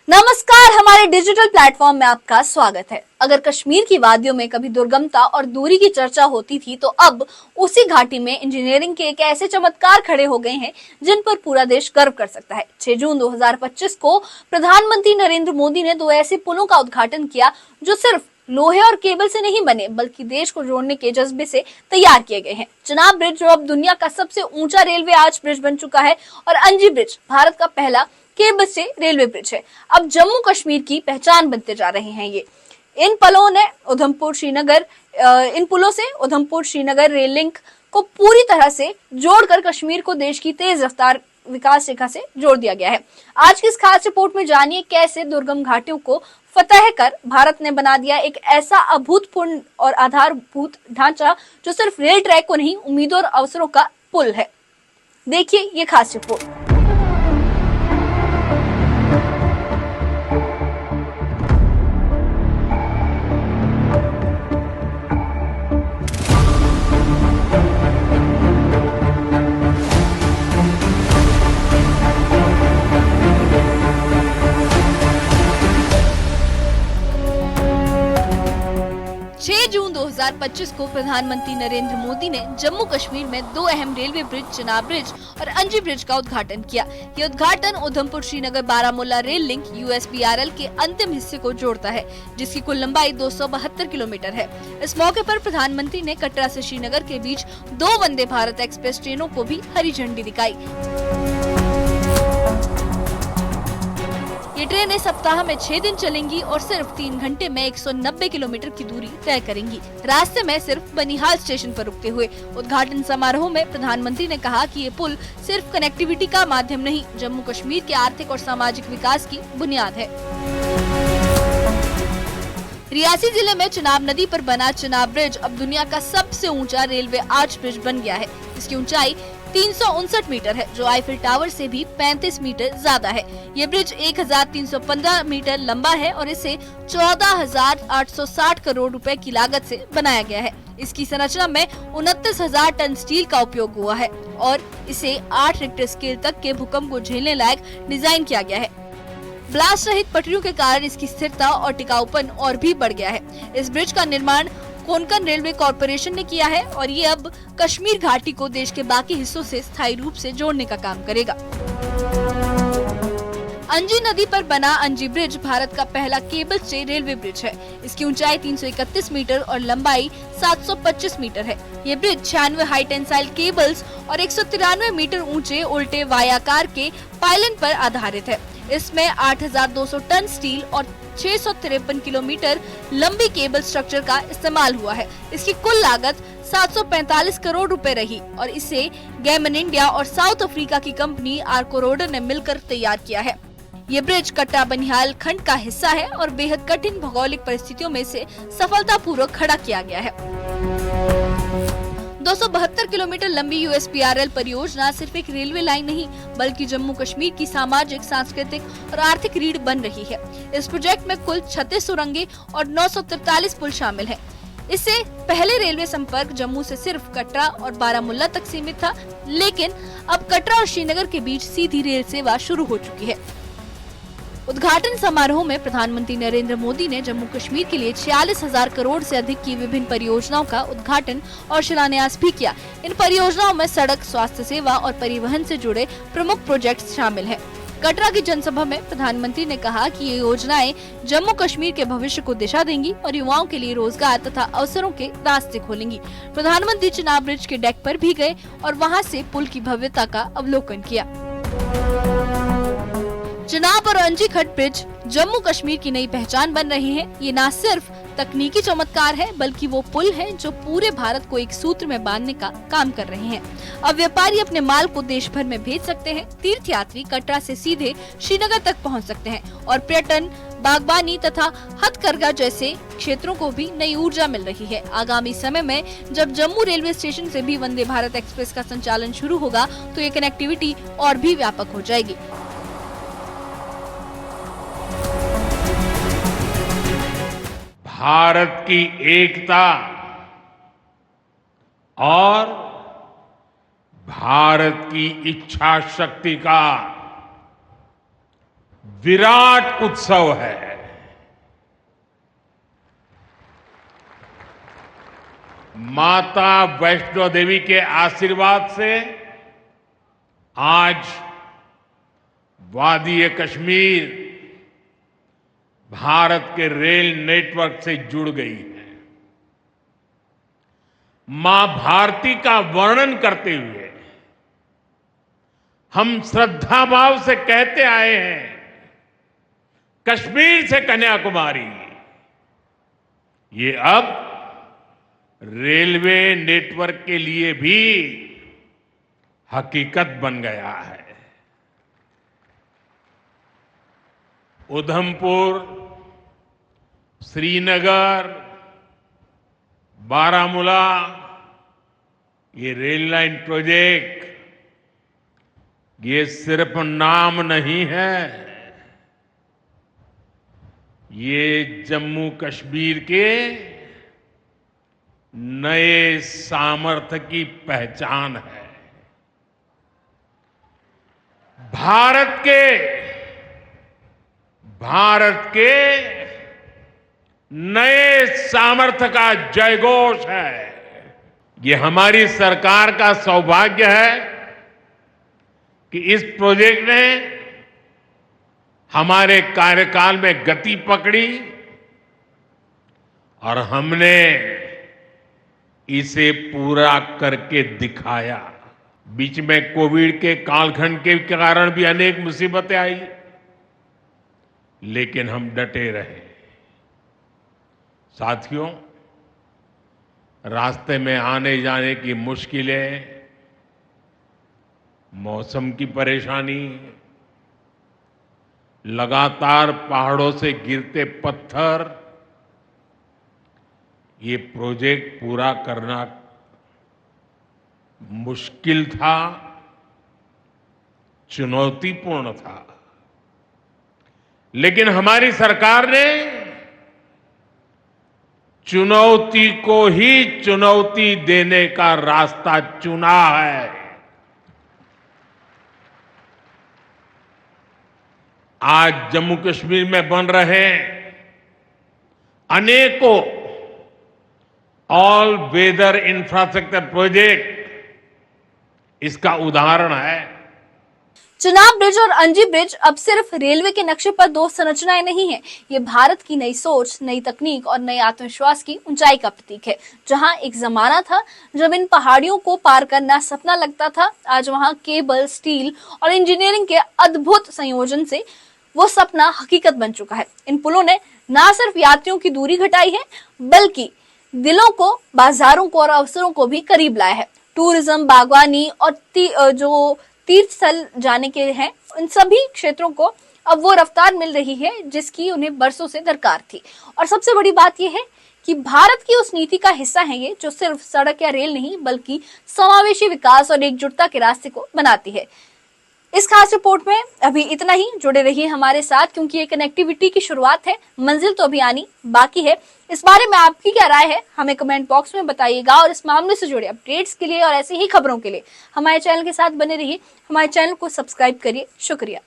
नमस्कार, हमारे digital platform में आपका स्वागत है। अगर कश्मीर की वादियों में कभी दुर्गमता और दूरी की चर्चा होती थी, तो अब उसी घाटी में इंजीनियरिंग के एक ऐसे चमत्कार खड़े हो गए हैं जिन पर पूरा देश गर्व कर सकता है। 6 जून 2025 को प्रधानमंत्री नरेंद्र मोदी ने 2 ऐसे पुलों का उद्घाटन किया जो सिर्फ लोहे और केबल से नहीं बने, बल्कि देश को जोड़ने के जज्बे से तैयार किए गए हैं। चिनाब ब्रिज, जो अब दुनिया का सबसे ऊंचा रेलवे आर्च ब्रिज बन चुका है, और अंजी ब्रिज भारत का पहला केबल से रेलवे ब्रिज है, अब जम्मू कश्मीर की पहचान बनते जा रहे हैं। ये इन पुलों से उधमपुर श्रीनगर रेल लिंक को पूरी तरह से जोड़कर कश्मीर को देश की तेज रफ्तार विकास रेखा से जोड़ दिया गया है। आज की इस खास रिपोर्ट में जानिए कैसे दुर्गम घाटियों को फतह कर भारत ने बना दिया एक ऐसा अभूतपूर्व और आधारभूत ढांचा जो सिर्फ रेल ट्रैक को नहीं, उम्मीदों और अवसरों का पुल है। देखिए ये खास रिपोर्ट। 6 जून 2025 को प्रधानमंत्री नरेंद्र मोदी ने जम्मू कश्मीर में 2 अहम रेलवे ब्रिज, चिनाब ब्रिज और अंजी ब्रिज का उद्घाटन किया। ये उद्घाटन Udhampur Srinagar Baramulla rail link USBRL के अंतिम हिस्से को जोड़ता है, जिसकी कुल लंबाई 272 किलोमीटर है। इस मौके पर प्रधानमंत्री ने कटरा से श्रीनगर के बीच 2 वंदे भारत एक्सप्रेस ट्रेनों को भी हरी झंडी दिखाई। ये ट्रेनें सप्ताह में 6 दिन चलेंगी और सिर्फ 3 घंटे में 190 किलोमीटर की दूरी तय करेंगी। रास्ते में सिर्फ बनिहाल स्टेशन पर रुकते हुए उद्घाटन समारोह में प्रधानमंत्री ने कहा कि ये पुल सिर्फ कनेक्टिविटी का माध्यम नहीं, जम्मू कश्मीर के आर्थिक और सामाजिक विकास की बुनियाद है। रियासी जिले में चिनाब नदी पर बना चिनाब ब्रिज अब दुनिया का सबसे ऊंचा रेलवे आर्च ब्रिज बन गया है। इसकी ऊंचाई 359 मीटर है, जो आईफिल टावर से भी 35 मीटर ज्यादा है। ये ब्रिज 1315 मीटर लंबा है और इसे 14,860 करोड़ रुपए की लागत से बनाया गया है। इसकी संरचना में 29,000 टन स्टील का उपयोग हुआ है और इसे 8 रिक्टर स्केल तक के भूकंप को झेलने लायक डिजाइन किया गया है। ब्लास्ट रहित पटरियों के कारण इसकी स्थिरता और टिकाऊपन और भी बढ़ गया है। इस ब्रिज का निर्माण कोंकण रेलवे कॉरपोरेशन ने किया है और ये अब कश्मीर घाटी को देश के बाकी हिस्सों से स्थायी रूप से जोड़ने का काम करेगा। अंजी नदी पर बना अंजी ब्रिज भारत का पहला केबल से रेलवे ब्रिज है। इसकी ऊंचाई 331 मीटर और लंबाई 725 मीटर है। ये ब्रिज 96 हाई टेंसाइल केबल्स और 193 मीटर ऊंचे उल्टे वायाकार के पायलन पर आधारित है। इसमें 8,200 टन स्टील और 653 किलोमीटर लंबी केबल स्ट्रक्चर का इस्तेमाल हुआ है। इसकी कुल लागत 745 करोड़ रुपए रही और इसे गैमन इंडिया और साउथ अफ्रीका की कंपनी आर्कोरोडर ने मिलकर तैयार किया है। ये ब्रिज कटरा बनिहाल खंड का हिस्सा है और बेहद कठिन भौगोलिक परिस्थितियों में से सफलतापूर्वक खड़ा किया गया है। 272 किलोमीटर लंबी USBRL परियोजना सिर्फ एक रेलवे लाइन नहीं, बल्कि जम्मू कश्मीर की सामाजिक, सांस्कृतिक और आर्थिक रीढ़ बन रही है। इस प्रोजेक्ट में कुल 36 सुरंगें और 943 पुल शामिल हैं। इससे पहले रेलवे संपर्क जम्मू से सिर्फ कटरा और बारामूला तक सीमित था, लेकिन अब कटरा और श्रीनगर के बीच सीधी रेल सेवा शुरू हो चुकी है। उद्घाटन समारोह में प्रधानमंत्री नरेंद्र मोदी ने जम्मू कश्मीर के लिए 46,000 करोड़ से अधिक की विभिन्न परियोजनाओं का उद्घाटन और शिलान्यास भी किया। इन परियोजनाओं में सड़क, स्वास्थ्य सेवा और परिवहन से जुड़े प्रमुख प्रोजेक्ट्स शामिल हैं। कटरा की जनसभा में प्रधानमंत्री ने कहा कि ये योजनाएं जम्मू कश्मीर के भविष्य को दिशा देंगी और युवाओं के लिए रोजगार तथा अवसरों के रास्ते खोलेंगी। प्रधानमंत्री चिनाब ब्रिज के डेक पर भी गए और वहां से पुल की भव्यता का अवलोकन किया। चिनाब और अंजी खट ब्रिज जम्मू कश्मीर की नई पहचान बन रहे हैं। ये न सिर्फ तकनीकी चमत्कार है, बल्कि वो पुल है जो पूरे भारत को एक सूत्र में बांधने का काम कर रहे हैं। अब व्यापारी अपने माल को देश भर में भेज सकते हैं, तीर्थयात्री कटरा से सीधे श्रीनगर तक पहुंच सकते हैं और पर्यटन, बागबानी तथा हथकरघा जैसे क्षेत्रों को भी नई ऊर्जा मिल रही है। आगामी समय में जब जम्मू रेलवे स्टेशन से भी वंदे भारत एक्सप्रेस का संचालन शुरू होगा, तो ये कनेक्टिविटी और भी व्यापक हो जाएगी। भारत की एकता और भारत की इच्छा शक्ति का विराट उत्सव है। माता वैष्णो देवी के आशीर्वाद से आज वादी कश्मीर भारत के रेल नेटवर्क से जुड़ गई है। मां भारती का वर्णन करते हुए हम श्रद्धा भाव से कहते आए हैं, कश्मीर से कन्याकुमारी, ये अब रेलवे नेटवर्क के लिए भी हकीकत बन गया है। उधमपुर, श्रीनगर, बारामूला, ये रेल लाइन प्रोजेक्ट ये सिर्फ नाम नहीं है, ये जम्मू कश्मीर के नए सामर्थ्य की पहचान है। भारत के नए सामर्थ्य का जयघोष है। ये हमारी सरकार का सौभाग्य है कि इस प्रोजेक्ट ने हमारे कार्यकाल में गति पकड़ी और हमने इसे पूरा करके दिखाया। बीच में कोविड के कालखंड के कारण भी अनेक मुसीबतें आई, लेकिन हम डटे रहे। साथियों, रास्ते में आने जाने की मुश्किलें, मौसम की परेशानी, लगातार पहाड़ों से गिरते पत्थर, ये प्रोजेक्ट पूरा करना मुश्किल था, चुनौतीपूर्ण था। लेकिन हमारी सरकार ने चुनौती को ही चुनौती देने का रास्ता चुना है। आज जम्मू कश्मीर में बन रहे अनेकों ऑल वेदर इंफ्रास्ट्रक्चर प्रोजेक्ट इसका उदाहरण है। चुनाव ब्रिज और अंजी ब्रिज अब सिर्फ रेलवे के नक्शे पर दो संरचनाएं नहीं है, ये भारत की नई सोच, नई तकनीक और नए आत्मविश्वास की ऊंचाई का प्रतीक है। जहां एक जमाना था जब इन पहाड़ियों को पार करना सपना लगता था, आज वहां केबल, स्टील और इंजीनियरिंग के अद्भुत संयोजन से वो सपना हकीकत बन चुका है। इन पुलों ने न सिर्फ यात्रियों की दूरी घटाई है, बल्कि दिलों को, बाजारों को और अवसरों को भी करीब लाया है। टूरिज्म, बागवानी और जो तीर्थ स्थल जाने के हैं, उन सभी क्षेत्रों को अब वो रफ्तार मिल रही है जिसकी उन्हें बरसों से दरकार थी। और सबसे बड़ी बात यह है कि भारत की उस नीति का हिस्सा है ये, जो सिर्फ सड़क या रेल नहीं बल्कि समावेशी विकास और एकजुटता के रास्ते को बनाती है। इस खास रिपोर्ट में अभी इतना ही। जुड़े रहिए हमारे साथ, क्योंकि ये कनेक्टिविटी की शुरुआत है, मंजिल तो अभी आनी बाकी है। इस बारे में आपकी क्या राय है, हमें कमेंट बॉक्स में बताइएगा। और इस मामले से जुड़े अपडेट्स के लिए और ऐसी ही खबरों के लिए हमारे चैनल के साथ बने रहिए। हमारे चैनल को सब्सक्राइब करिए। शुक्रिया।